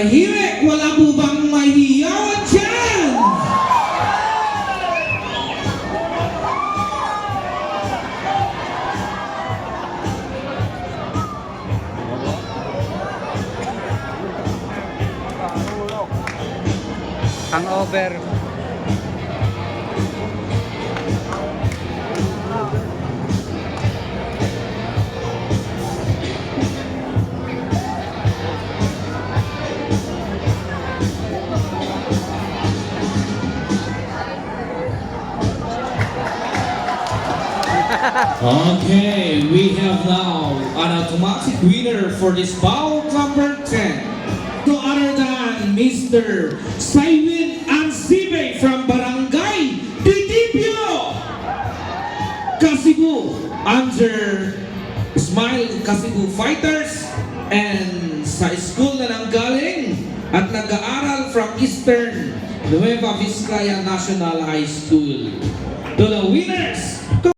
Tahimik, wala po bang mahihiyawan dyan? Hangover. Okay, we have now an automatic winner for this bout number 10. No other than Mr. Saywin Ansibe from Barangay Titipio, Kasibu, under Smile Kasibu Fighters, and sa school na nanggaling at nag-aaral from Eastern Nueva Vizcaya National High School. To the winners